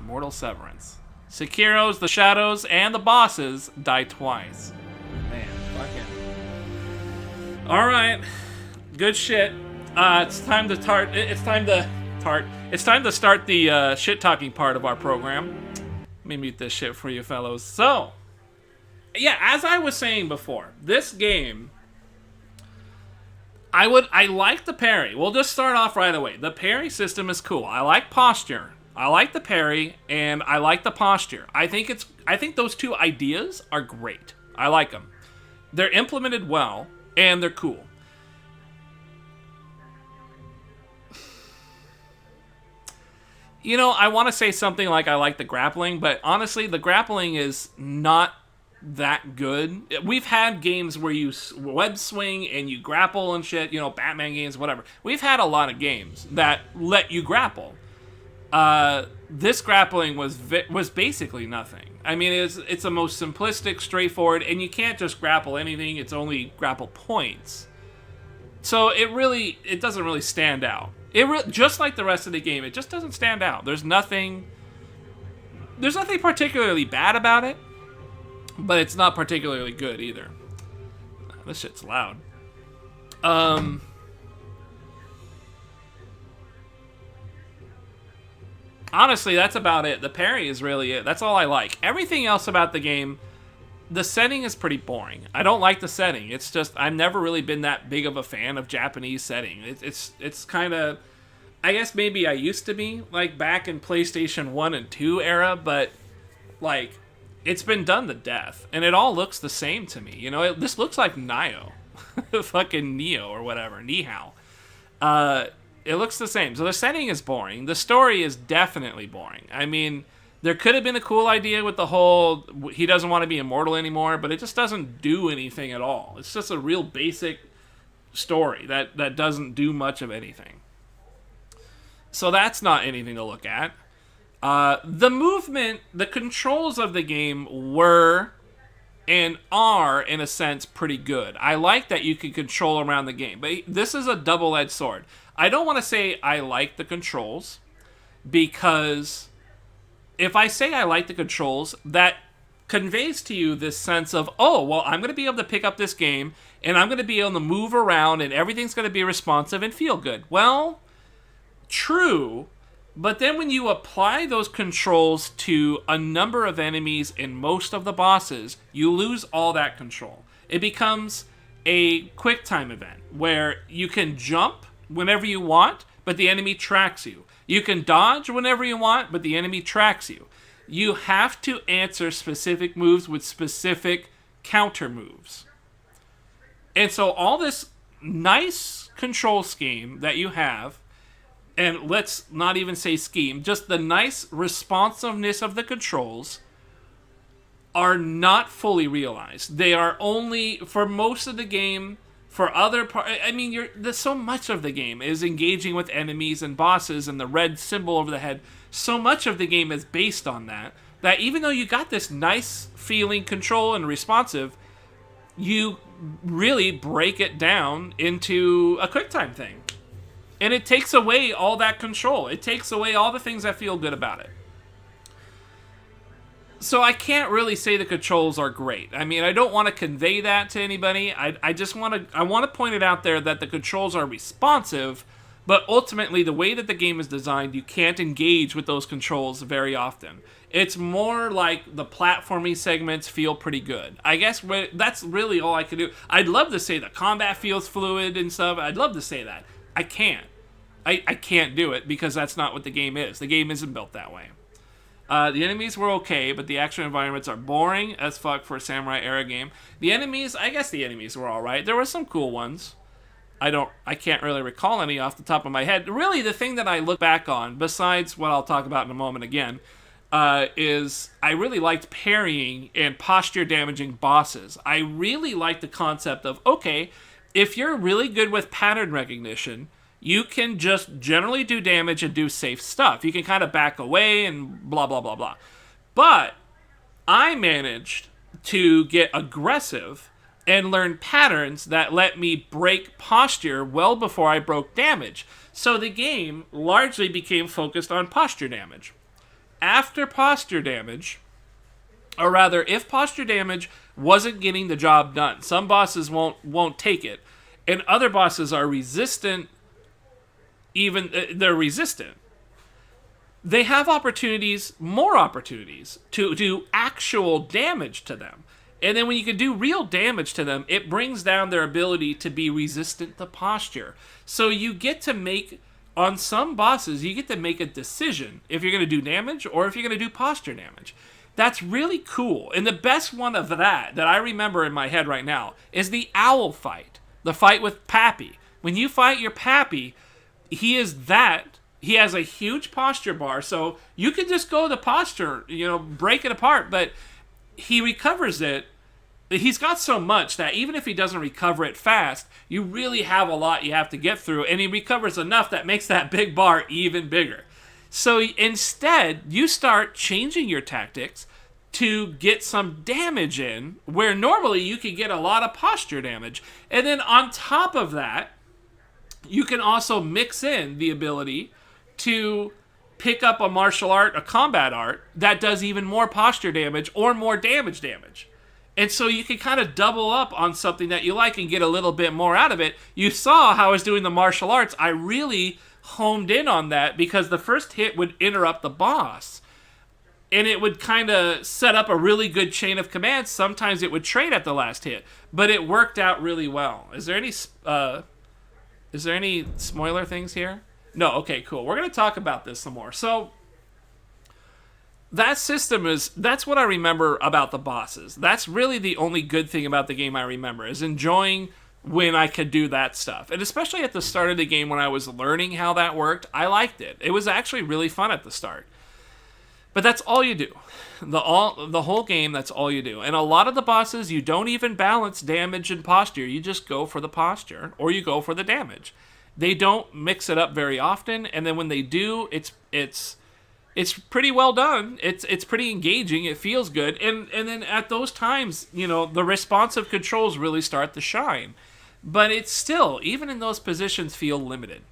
Mortal Severance. Sekiro's, the shadows, and the bosses die twice. Man, fucking. Alright. Good shit. It's time to start the shit-talking part of our program. Let me mute this shit for you fellows. So, yeah, as I was saying before, this game, I like the parry. We'll just start off right away. The parry system is cool. I like posture. I like the parry, and I like the posture. I think those two ideas are great. I like them. They're implemented well, and they're cool. You know, I want to say something like I like the grappling, but honestly, the grappling is not that good. We've had games where you web swing and you grapple and shit, you know, Batman games, whatever. We've had a lot of games that let you grapple. This grappling was basically nothing. I mean, it's the most simplistic, straightforward, and you can't just grapple anything. It's only grapple points. So it doesn't really stand out. Just like the rest of the game, it just doesn't stand out. There's nothing particularly bad about it, but it's not particularly good either. This shit's loud. Honestly, that's about it. The parry is really it. That's all I like. Everything else about the game, the setting is pretty boring. I don't like the setting. It's just, I've never really been that big of a fan of Japanese setting. It's kind of, I guess maybe I used to be, like, back in PlayStation 1 and 2 era, but, like, it's been done to death. And it all looks the same to me. You know, this looks like Nioh. Fucking Neo or whatever. Nihao. It looks the same. So the setting is boring. The story is definitely boring. I mean, there could have been a cool idea with the whole, he doesn't want to be immortal anymore, but it just doesn't do anything at all. It's just a real basic story that doesn't do much of anything. So that's not anything to look at. The movement, the controls of the game were and are, in a sense, pretty good. I like that you can control around the game, but this is a double-edged sword. I don't want to say I like the controls, because if I say I like the controls, that conveys to you this sense of, oh, well, I'm going to be able to pick up this game, and I'm going to be able to move around, and everything's going to be responsive and feel good. Well, true, but then when you apply those controls to a number of enemies and most of the bosses, you lose all that control. It becomes a quick time event where you can jump whenever you want, but the enemy tracks you. You can dodge whenever you want, but the enemy tracks you. You have to answer specific moves with specific counter moves. And so all this nice control scheme that you have, and let's not even say scheme, just the nice responsiveness of the controls, are not fully realized. They are only, for most of the game, for other parts, I mean, there's so much of the game is engaging with enemies and bosses and the red symbol over the head. So much of the game is based on that even though you got this nice feeling control and responsive, you really break it down into a QuickTime thing. And it takes away all that control. It takes away all the things that feel good about it. So I can't really say the controls are great. I mean, I don't want to convey that to anybody. I just want to point it out there that the controls are responsive, but ultimately the way that the game is designed, you can't engage with those controls very often. It's more like the platforming segments feel pretty good. I guess that's really all I can do. I'd love to say the combat feels fluid and stuff. I'd love to say that. I can't. I can't do it because that's not what the game is. The game isn't built that way. The enemies were okay, but the action environments are boring as fuck for a Samurai era game. I guess the enemies were alright. There were some cool ones. I can't really recall any off the top of my head. Really, the thing that I look back on, besides what I'll talk about in a moment again, is I really liked parrying and posture damaging bosses. I really liked the concept of, okay, if you're really good with pattern recognition, you can just generally do damage and do safe stuff. You can kind of back away and blah, blah, blah, blah. But I managed to get aggressive and learn patterns that let me break posture well before I broke damage. So the game largely became focused on posture damage. after posture damage, or rather, if posture damage wasn't getting the job done, some bosses won't take it, and other bosses are resistant. Even they're resistant. They have more opportunities to do actual damage to them. And then when you can do real damage to them, it brings down their ability to be resistant to posture. So you get to make, on some bosses, you get to make a decision if you're going to do damage or if you're going to do posture damage. That's really cool. And the best one of that I remember in my head right now is the owl fight. The fight with Pappy. When you fight your Pappy, he has a huge posture bar, so you can just go to posture, break it apart, but he recovers it. He's got so much that even if he doesn't recover it fast, you really have a lot you have to get through, and he recovers enough that makes that big bar even bigger. So instead, you start changing your tactics to get some damage in, where normally you could get a lot of posture damage. And then on top of that, you can also mix in the ability to pick up a martial art, a combat art, that does even more posture damage or more damage. And so you can kind of double up on something that you like and get a little bit more out of it. You saw how I was doing the martial arts. I really homed in on that because the first hit would interrupt the boss. And it would kind of set up a really good chain of commands. Sometimes it would trade at the last hit. But it worked out really well. Is there any spoiler things here? No, okay, cool. We're going to talk about this some more. So that system that's what I remember about the bosses. That's really the only good thing about the game I remember, is enjoying when I could do that stuff. And especially at the start of the game when I was learning how that worked, I liked it. It was actually really fun at the start. But that's all you do. The whole game, that's all you do. And a lot of the bosses, you don't even balance damage and posture. You just go for the posture, or you go for the damage. They don't mix it up very often, and then when they do, it's pretty well done. It's pretty engaging. It feels good, and then at those times, the responsive controls really start to shine. But it's still, even in those positions, feel limited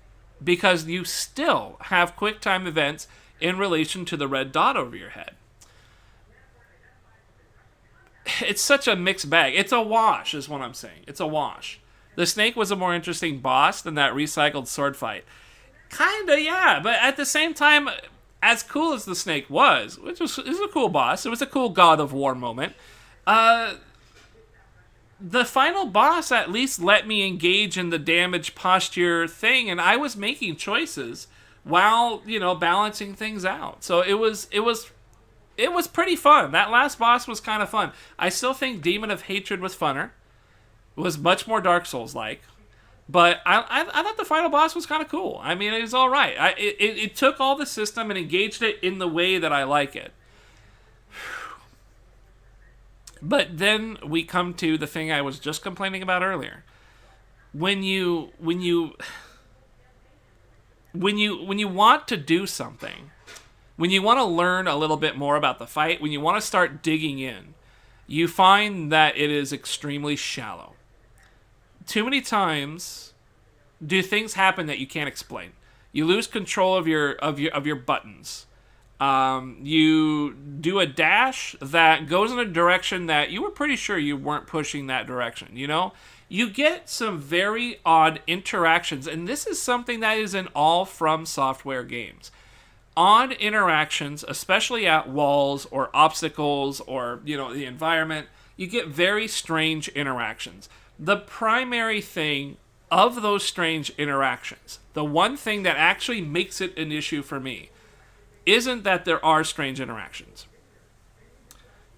because you still have quick time events in relation to the red dot over your head. It's such a mixed bag. It's a wash, is what I'm saying. It's a wash. The snake was a more interesting boss than that recycled sword fight. Kinda, yeah. But at the same time, as cool as the snake was, which was a cool boss, it was a cool God of War moment, the final boss at least let me engage in the damage posture thing, and I was making choices while, balancing things out. So it was pretty fun. That last boss was kind of fun. I still think Demon of Hatred was funner. It was much more Dark Souls-like. But I thought the final boss was kind of cool. I mean, it was all right. It took all the system and engaged it in the way that I like it. But then we come to the thing I was just complaining about earlier. When you want to do something, when you want to learn a little bit more about the fight, when you want to start digging in, you find that it is extremely shallow. Too many times do things happen that you can't explain. You lose control of your buttons. You do a dash that goes in a direction that you were pretty sure you weren't pushing that direction, You get some very odd interactions, and this is something that is in all From Software games. Odd interactions, especially at walls or obstacles or, the environment, you get very strange interactions. The primary thing of those strange interactions, the one thing that actually makes it an issue for me, isn't that there are strange interactions.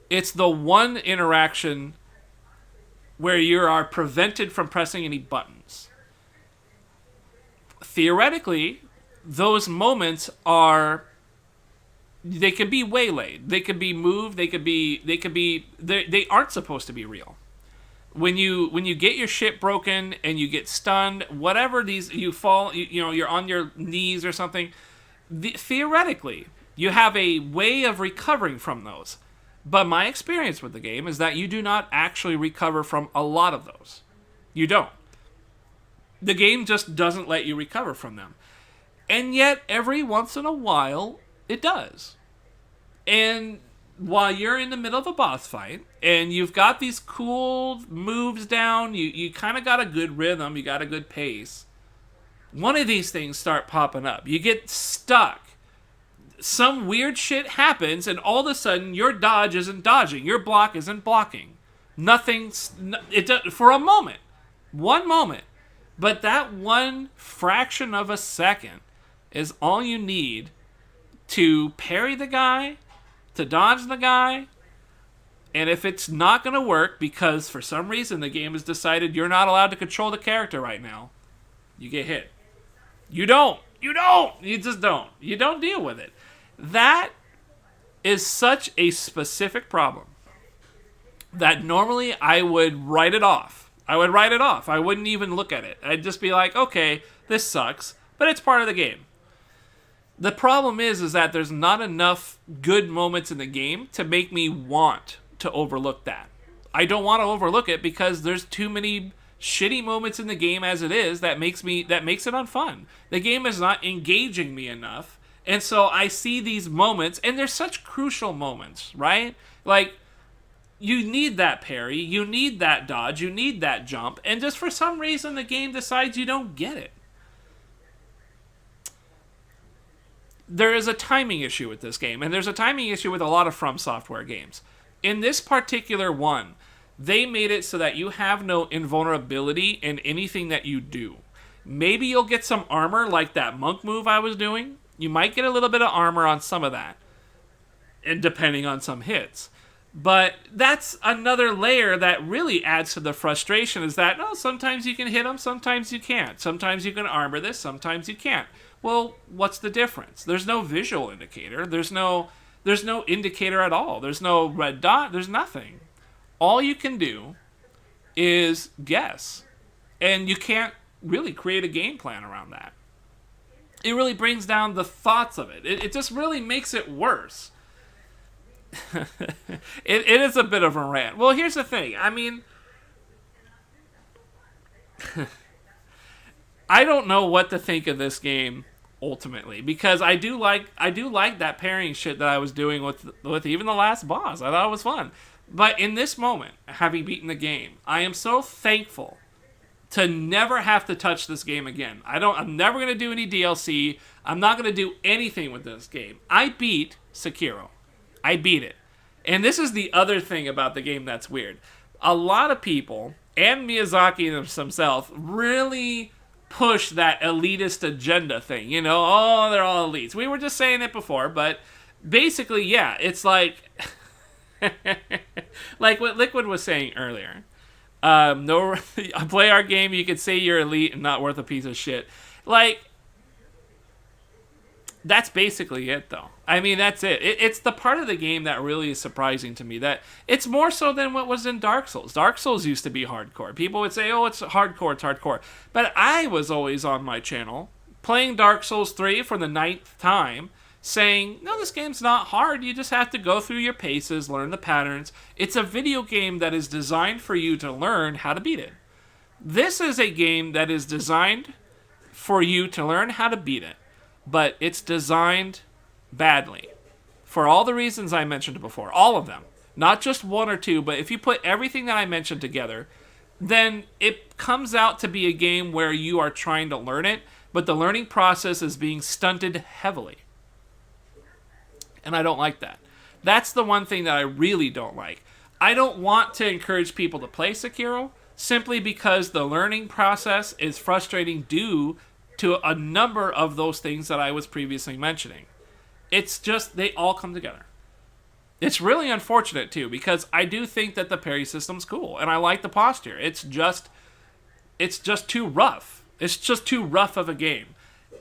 It's the one interaction where you are prevented from pressing any buttons. Theoretically, those moments they can be waylaid, they can be moved, they aren't supposed to be real. When you get your shit broken and you get stunned, whatever you fall, you're on your knees or something, theoretically, you have a way of recovering from those. But my experience with the game is that you do not actually recover from a lot of those. You don't. The game just doesn't let you recover from them. And yet, every once in a while, it does. And while you're in the middle of a boss fight and you've got these cool moves down, you kind of got a good rhythm, you got a good pace, one of these things start popping up. You get stuck. Some weird shit happens, and all of a sudden your dodge isn't dodging, your block isn't blocking. Nothing's it does, for a moment, one moment, but that one fraction of a second is all you need to parry the guy, to dodge the guy. And if it's not going to work because for some reason the game has decided you're not allowed to control the character right now, you get hit. You don't. You just don't. You don't deal with it. That is such a specific problem that normally I would write it off. I wouldn't even look at it. I'd just be like, okay, this sucks, but it's part of the game. The problem is that there's not enough good moments in the game to make me want to overlook that. I don't want to overlook it because there's too many shitty moments in the game as it is that makes it unfun. The game is not engaging me enough. And so I see these moments, and they're such crucial moments, right? Like, you need that parry, you need that dodge, you need that jump, and just for some reason the game decides you don't get it. There is a timing issue with this game, and there's a timing issue with a lot of From Software games. In this particular one, they made it so that you have no invulnerability in anything that you do. Maybe you'll get some armor like that monk move I was doing. You might get a little bit of armor on some of that, and depending on some hits. But that's another layer that really adds to the frustration, is that, no, sometimes you can hit them, sometimes you can't. Sometimes you can armor this, sometimes you can't. Well, what's the difference? There's no visual indicator. There's no indicator at all. There's no red dot. There's nothing. All you can do is guess. And you can't really create a game plan around that. It really brings down the thoughts of it. It just really makes it worse. It is a bit of a rant. Well, here's the thing. I mean, I don't know what to think of this game ultimately, because I do like that parrying shit that I was doing with even the last boss. I thought it was fun. But in this moment, having beaten the game, I am so thankful to never have to touch this game again. I'm never going to do any DLC. I'm not going to do anything with this game. I beat Sekiro. I beat it. And this is the other thing about the game that's weird. A lot of people, and Miyazaki himself, really push that elitist agenda thing. You know, oh, they're all elites. We were just saying it before, but basically, yeah, it's like like what Liquid was saying earlier. No, play our game, you could say you're elite and not worth a piece of shit. Like, that's basically it, though. I mean, that's it. It's the part of the game that really is surprising to me. That it's more so than what was in Dark Souls. Dark Souls used to be hardcore. People would say, oh, it's hardcore. But I was always on my channel playing Dark Souls 3 for the 9th time, saying, no, this game's not hard. You just have to go through your paces, learn the patterns. It's a video game that is designed for you to learn how to beat it. This is a game that is designed for you to learn how to beat it, but it's designed badly for all the reasons I mentioned before. All of them. Not just one or two, but if you put everything that I mentioned together, then it comes out to be a game where you are trying to learn it, but the learning process is being stunted heavily. And I don't like that. That's the one thing that I really don't like. I don't want to encourage people to play Sekiro simply because the learning process is frustrating due to a number of those things that I was previously mentioning. It's just, they all come together. It's really unfortunate, too, because I do think that the parry system's cool, and I like the posture. It's just too rough. It's just too rough of a game.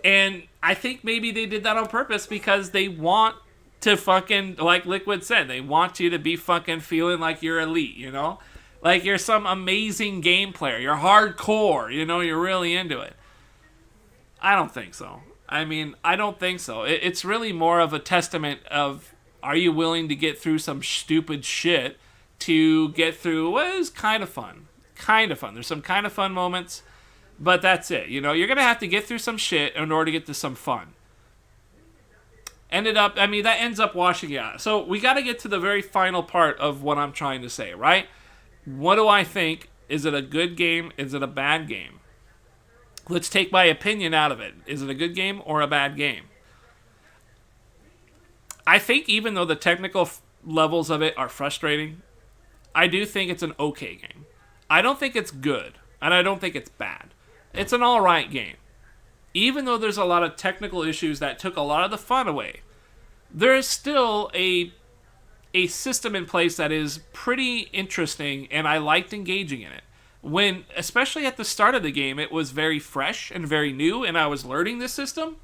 And I think maybe they did that on purpose because they want to fucking, like Liquid said, they want you to be fucking feeling like you're elite, you know? Like you're some amazing game player. You're hardcore, you know, you're really into it. I don't think so. I mean, I don't think so. It's really more of a testament of, are you willing to get through some stupid shit to get through what is kind of fun. Kind of fun. There's some kind of fun moments, but that's it. You know, you're going to have to get through some shit in order to get to some fun. that ends up washing it out. So we got to get to the very final part of what I'm trying to say, right? What do I think? Is it a good game? Is it a bad game? Let's take my opinion out of it. Is it a good game or a bad game? I think even though the technical levels of it are frustrating, I do think it's an okay game. I don't think it's good, and I don't think it's bad. It's an alright game. Even though there's a lot of technical issues that took a lot of the fun away, there is still a system in place that is pretty interesting, and I liked engaging in it. When, especially at the start of the game, it was very fresh and very new, and I was learning this system,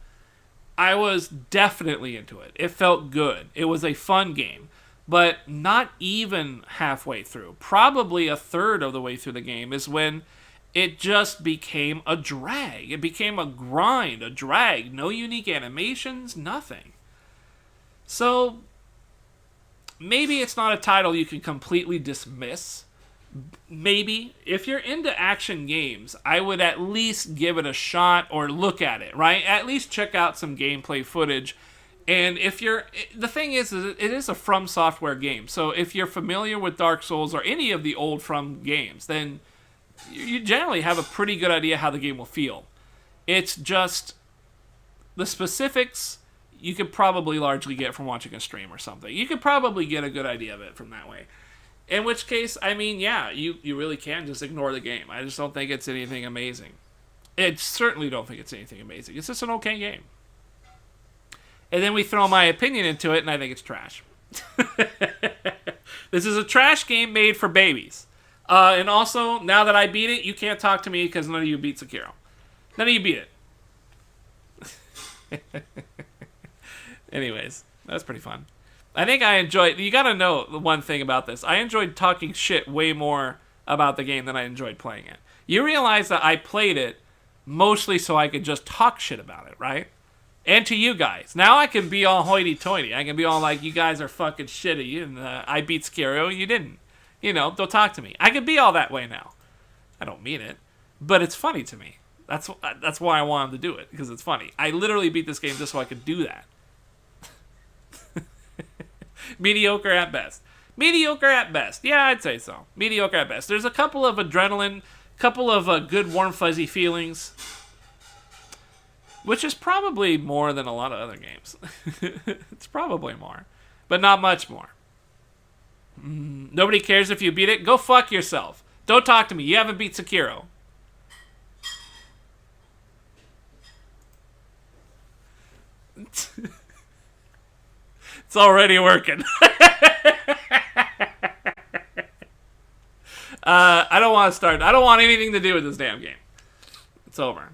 I was definitely into it. It felt good. It was a fun game. But not even halfway through, probably a third of the way through the game, is when it just became a drag. It became a grind, a drag. No unique animations, nothing. So, maybe it's not a title you can completely dismiss. Maybe. If you're into action games, I would at least give it a shot or look at it, right? At least check out some gameplay footage. And if you're... The thing is it is a From Software game. So if you're familiar with Dark Souls or any of the old From games, then you generally have a pretty good idea how the game will feel. It's just... The specifics you could probably largely get from watching a stream or something. You could probably get a good idea of it from that way. In which case, I mean, yeah, you really can just ignore the game. I just don't think it's anything amazing. I certainly don't think it's anything amazing. It's just an okay game. And then we throw my opinion into it, and I think it's trash. This is a trash game made for babies. And also, now that I beat it, you can't talk to me because none of you beat Sekiro. None of you beat it. Anyways, that's pretty fun. I think I enjoyed... You gotta know the one thing about this. I enjoyed talking shit way more about the game than I enjoyed playing it. You realize that I played it mostly so I could just talk shit about it, right? And to you guys. Now I can be all hoity-toity. I can be all like, you guys are fucking shitty, and I beat Sekiro, you didn't. You know, don't talk to me. I can be all that way now. I don't mean it, but it's funny to me. That's why I wanted to do it, because it's funny. I literally beat this game just so I could do that. Mediocre at best. Mediocre at best. Yeah, I'd say so. Mediocre at best. There's a couple of adrenaline, couple of good warm fuzzy feelings, which is probably more than a lot of other games. It's probably more, but not much more. Nobody cares if you beat it. Go fuck yourself. Don't talk to me. You haven't beat Sekiro. It's already working. I don't want to start. I don't want anything to do with this damn game. It's over.